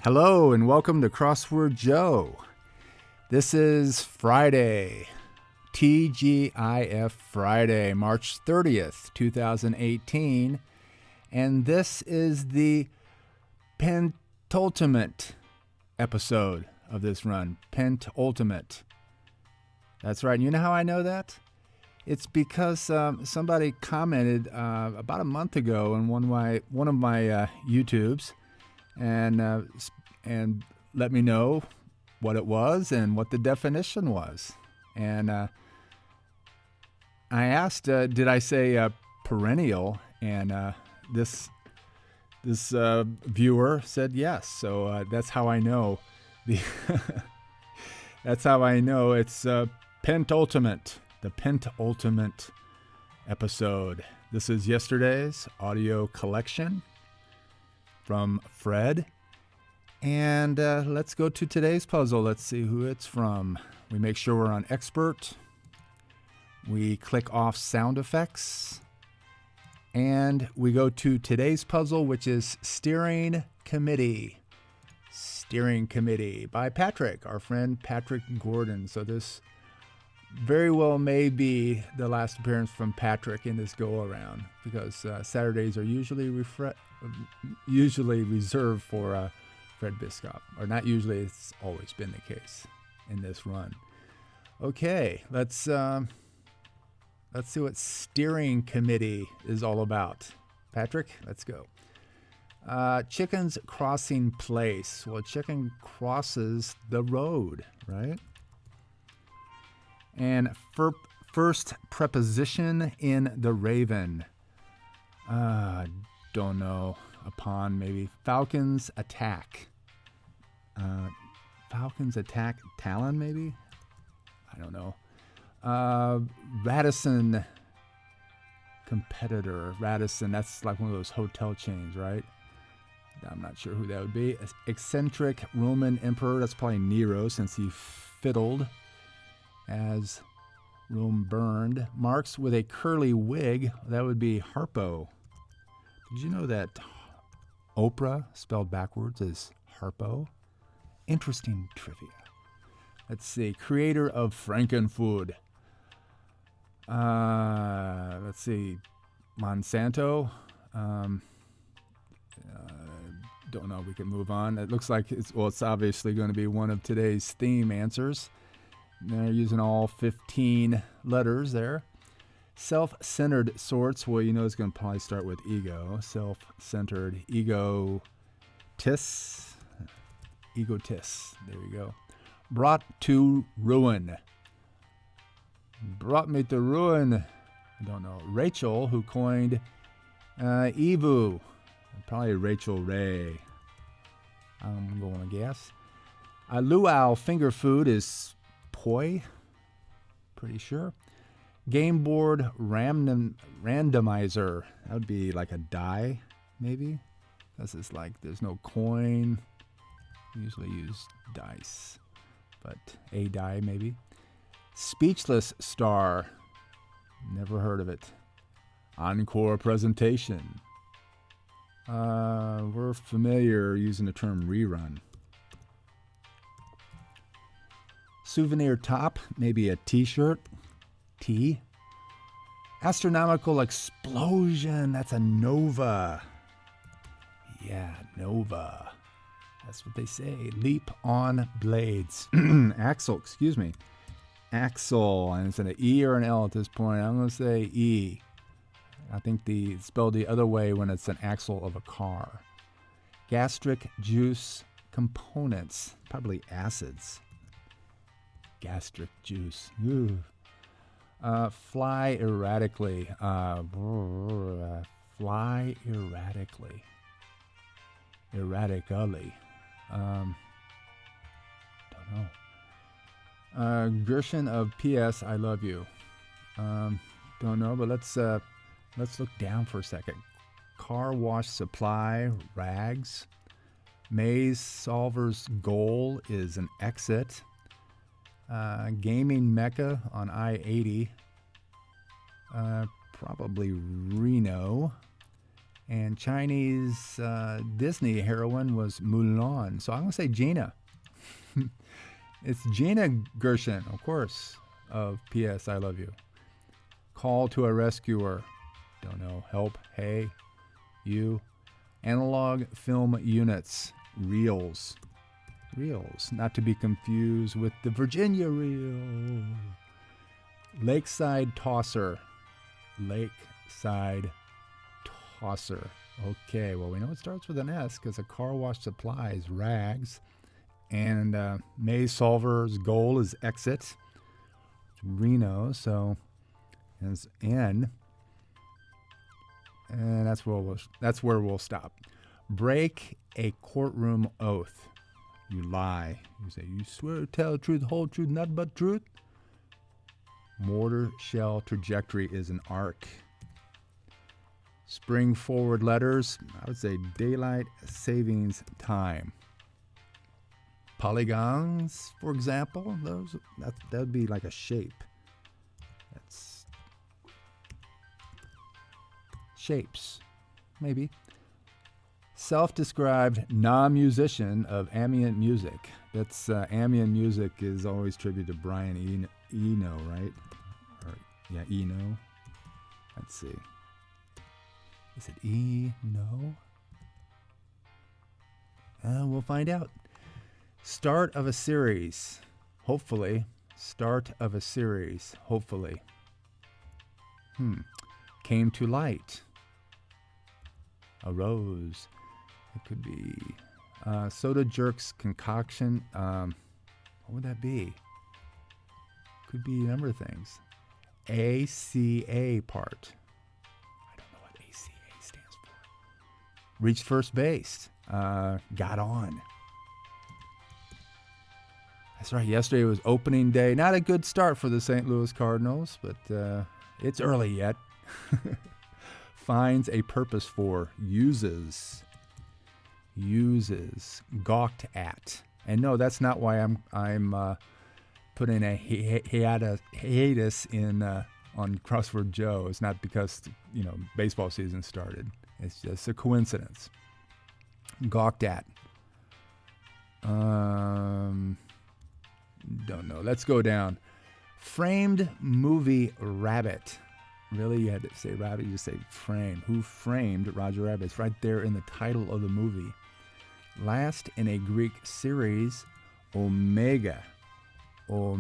Hello and welcome to Crossword Joe. This is Friday, TGIF Friday, March 30th, 2018, and this is the penultimate episode of this run. Penultimate. That's right. And you know how I know that? It's because somebody commented about a month ago on one of my YouTubes, and let me know what it was and what the definition was. And I asked, did I say perennial? And this viewer said yes. So that's how I know that's how I know it's penultimate, the penultimate episode. This is yesterday's audio collection from Fred. And let's go to today's puzzle. Let's see who it's from. We make sure we're on expert. We click off sound effects. And we go to today's puzzle, which is Steering Committee. Steering Committee by Patrick, our friend Patrick Gordon. So this very well may be the last appearance from Patrick in this go-around, because Saturdays are usually reserved for Fred Biscop. Or not usually, it's always been the case in this run. Okay, let's see what Steering Committee is all about. Patrick, let's go. Chickens crossing place. Well, a chicken crosses the road, right? And first preposition in the Raven. Don't know. Upon, maybe. Falcons attack. Falcons attack Talon, maybe? I don't know. Radisson competitor. Radisson, that's like one of those hotel chains, right? I'm not sure who that would be. Eccentric Roman emperor. That's probably Nero, since he fiddled as Rome burned. Marks with a curly wig. That would be Harpo. Did you know that Oprah, spelled backwards, is Harpo? Interesting trivia. Let's see. Creator of Frankenfood. Let's see. Monsanto. Don't know. We can move on. It looks like it's obviously going to be one of today's theme answers. They're using all 15 letters there. Self-centered sorts. Well, you know it's going to probably start with ego. Self-centered. Egotist. There we go. Brought to ruin. Brought me to ruin. I don't know. Rachel, who coined Evu. Probably Rachel Ray. I'm going to guess. Luau finger food is poi. Pretty sure. Game board randomizer. That would be like a die, maybe. Because it's like there's no coin. We usually use dice. But a die, maybe. Speechless star. Never heard of it. Encore presentation. We're familiar using the term rerun. Souvenir top, maybe a t-shirt. T. Astronomical explosion. That's a nova. Yeah, nova. That's what they say. Leap on blades. Axle, excuse me. Axle. And it's an E or an L at this point. I'm going to say E. I think it's spelled the other way when it's an axle of a car. Gastric juice components. Probably acids. Gastric juice. Ooh. Fly erratically. Fly erratically. Erratically. Don't know. Gershon of P.S. I love you. Don't know, but let's look down for a second. Car wash supply, rags. Maze solver's goal is an exit. Gaming mecca on I-80. Probably Reno. And Chinese Disney heroine was Mulan. So I'm going to say Gina. It's Gina Gershon, of course, of P.S. I Love You. Call to a Rescuer. Don't know. Help. Hey. You. Analog film units. Reels. Reels. Not to be confused with the Virginia reel. Lakeside Tosser. Lakeside Tosser. Okay, well, we know it starts with an S because a car wash supplies rags. And May Solver's goal is exit. It's Reno, so it's N. And that's where we'll stop. Break a courtroom oath. You lie. You say, you swear to tell the truth, the whole truth, nothing but truth. Mortar shell trajectory is an arc. Spring forward letters, I would say daylight savings time. Polygons, for example, that would be like a shape. That's shapes, maybe. Self-described non-musician of ambient music. That's ambient music is always tribute to Brian Eno, right? Or, yeah, Eno. Let's see. Is it Eno? We'll find out. Start of a series. Hopefully. Start of a series. Hopefully. Came to light. Arose. It could be Soda Jerk's concoction. What would that be? Could be a number of things. ACA part. I don't know what ACA stands for. Reached first base. Got on. That's right. Yesterday was opening day. Not a good start for the St. Louis Cardinals, but it's early yet. Finds a purpose for. Uses. Gawked at. And no, that's not why I'm putting a hiatus in on Crossword Joe. It's not because baseball season started. It's just a coincidence. Gawked at. Don't know. Let's go down. Framed movie Rabbit. Really, you had to say rabbit, you just say frame. Who framed Roger Rabbit? It's right there in the title of the movie. Last in a Greek series, Omega. Bug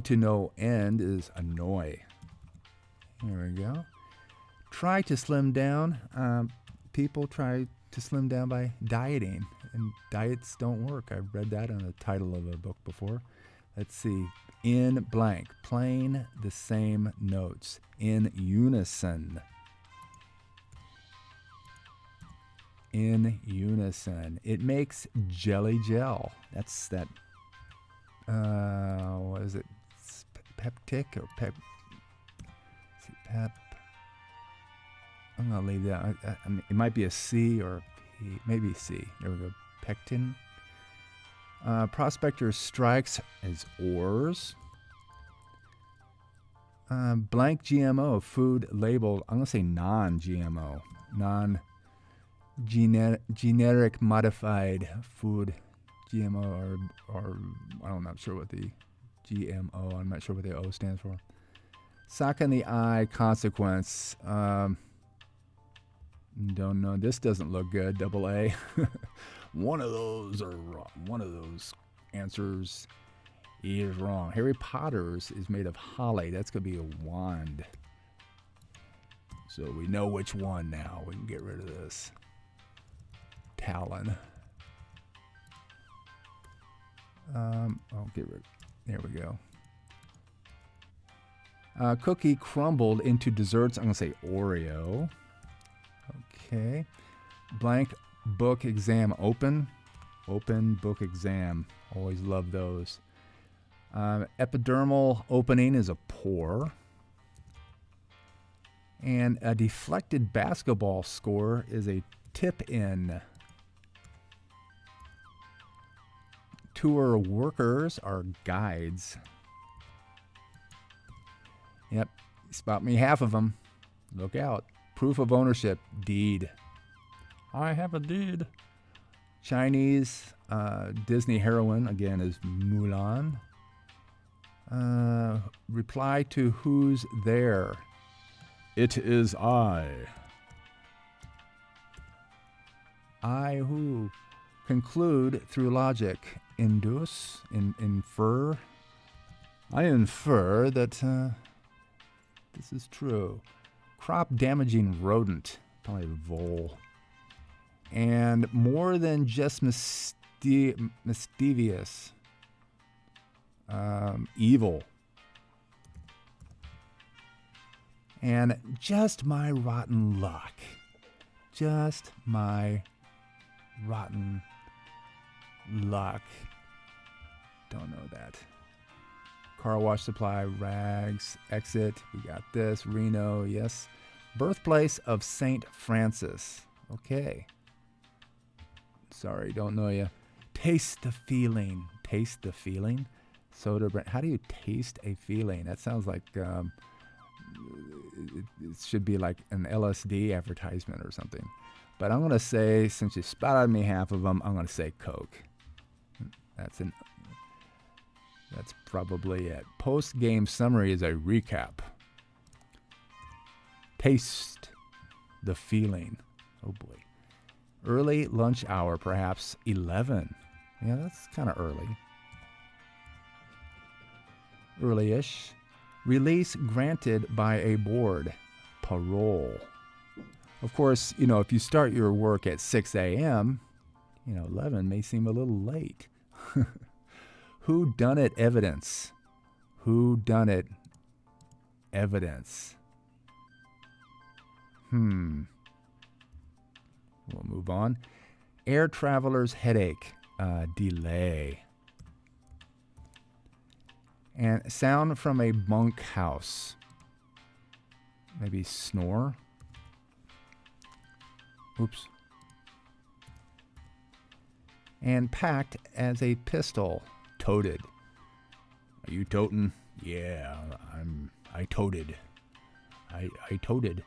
to no end is annoy. Here we go. Try to slim down. People try to slim down by dieting, and diets don't work. I've read that on the title of a book before. Let's see. In blank, playing the same notes in unison. In unison. It makes jelly gel. That's that. What is it? Peptic or pep? Pep. I'm gonna leave that. I mean, it might be a C or a P. Maybe C. There we go. Pectin. Prospector strikes as oars. Blank GMO food labeled. I'm gonna say non-GMO, non-generic modified food. GMO or I'm not sure what the GMO. I'm not sure what the O stands for. Sock in the eye consequence. Don't know. This doesn't look good. Double A. One of those are wrong. One of those answers is wrong. Harry Potter's is made of holly. That's going to be a wand. So we know which one now. We can get rid of this. Talon. I'll get rid. There we go. Cookie crumbled into desserts. I'm going to say Oreo. Okay. Blank book exam open. Open book exam. Always love those. Epidermal opening is a pore. And a deflected basketball score is a tip-in. Tour workers are guides. Yep. Spot me half of them. Look out. Proof of ownership, deed. I have a deed. Chinese Disney heroine, again, is Mulan. Reply to who's there. It is I. I who. Conclude through logic. Induce, infer. I infer that this is true. Crop damaging rodent, probably vole. And more than just mischievous, evil. And just my rotten luck. Just my rotten luck. Don't know that. Car wash supply, rags, exit. We got this. Reno, yes. Birthplace of Saint Francis. Okay. Sorry, don't know you. Taste the feeling. Taste the feeling. Soda brand. How do you taste a feeling? That sounds like it should be like an LSD advertisement or something. But I'm going to say, since you spotted me half of them, I'm going to say Coke. That's probably it. Post-game summary is a recap. Taste the feeling. Oh boy. Early lunch hour, perhaps 11. Yeah, that's kind of early. Early-ish. Release granted by a board. Parole. Of course, if you start your work at 6 a.m., 11 may seem a little late. Who done it evidence? Who done it evidence? We'll move on. Air traveler's headache. Delay. And sound from a bunkhouse. Maybe snore. Oops. And packed as a pistol. Toted. Are you toting? Yeah, I toted. I toted.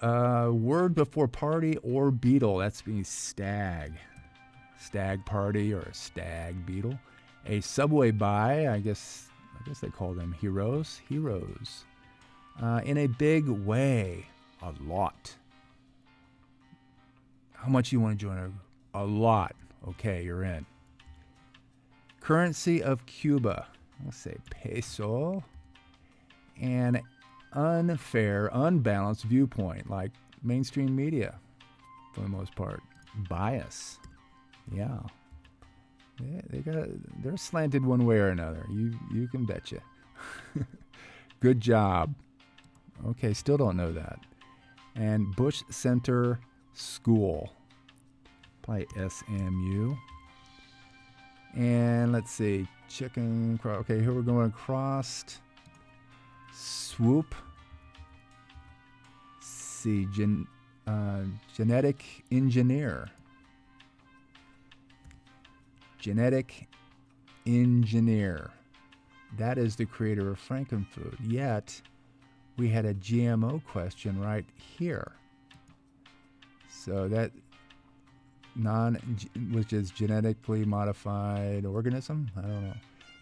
Word before party or beetle. That's being stag. Stag party or a stag beetle. A subway buy. I guess they call them heroes. Heroes. In a big way. A lot. How much you want to join? A lot. Okay, you're in. Currency of Cuba. Let's say peso. And unfair, unbalanced viewpoint, like mainstream media, for the most part. Bias. Yeah. They're slanted one way or another. You can betcha. Good job. Okay, still don't know that. And Bush Center School. Probably SMU. And let's see. Chicken. Okay, here we're going across. Swoop. See. Genetic engineer. Genetic engineer. That is the creator of Frankenfood. Yet, we had a GMO question right here. So that which is genetically modified organism? I don't know.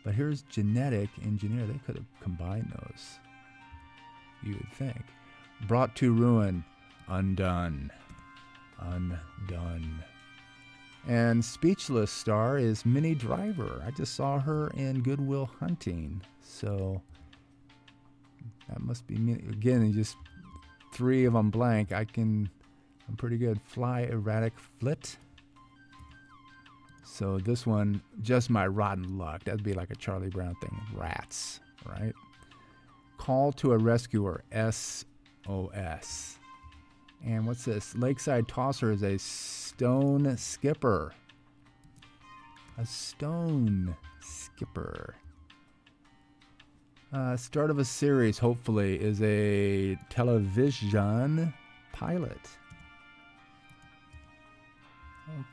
But here's genetic engineer. They could have combined those, you would think. Brought to ruin. Undone. Undone. And speechless star is Minnie Driver. I just saw her in Good Will Hunting. So that must be Minnie. Again, just 3 of them blank. I'm pretty good. Fly erratic flit. So this one, just my rotten luck. That'd be like a Charlie Brown thing. Rats, right? Call to a rescuer. SOS. And what's this? Lakeside tosser is a stone skipper. A stone skipper. Start of a series, hopefully, is a television pilot.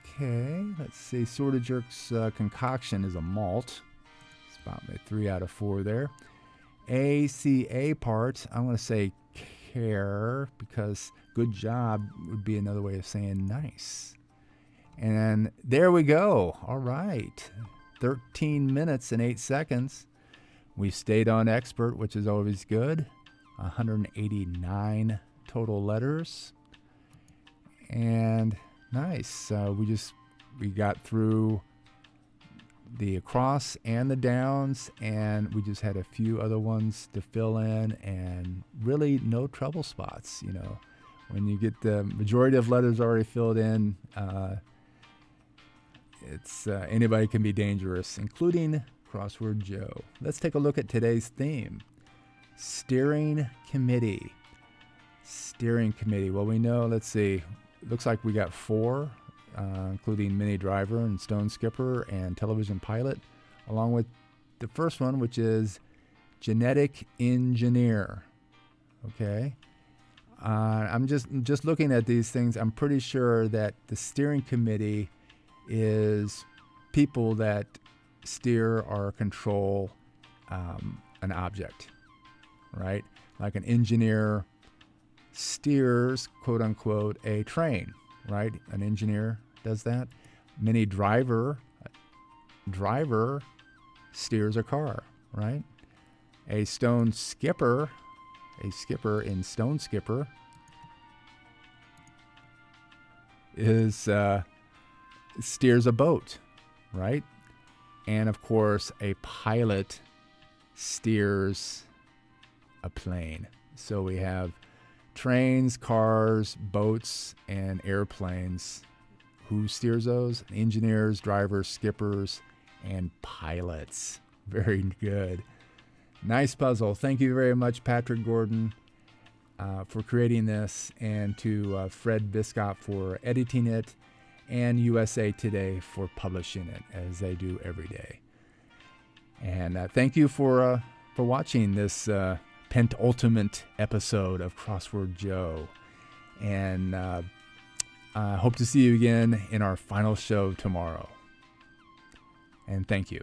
Okay, let's see. Sorta Jerk's concoction is a malt. It's about 3 out of 4 there. ACA part, I'm going to say care, because good job would be another way of saying nice. And there we go. All right. 13 minutes and 8 seconds. We stayed on expert, which is always good. 189 total letters. And nice. We got through the across and the downs, and we just had a few other ones to fill in, and really no trouble spots. You know, when you get the majority of letters already filled in, it's anybody can be dangerous, including Crossword Joe. Let's take a look at today's theme: steering committee. Steering committee. Well, we know. Let's see. Looks like we got 4. Including Mini Driver and Stone Skipper and Television Pilot, along with the first one, which is Genetic Engineer. Okay, I'm just looking at these things. I'm pretty sure that the steering committee is people that steer or control an object, right? Like an engineer steers, quote unquote, a train. Right? An engineer does that. Mini driver steers a car, right? A stone skipper, a skipper in Stone Skipper is steers a boat, right? And of course, a pilot steers a plane. So we have trains, cars, boats, and airplanes. Who steers those? Engineers, drivers, skippers, and pilots. Very good. Nice puzzle. Thank you very much, Patrick Gordon, for creating this, and to Fred Biscott for editing it, and USA Today for publishing it, as they do every day. And thank you for watching this penultimate episode of Crossword Joe, and I hope to see you again in our final show tomorrow. And thank you.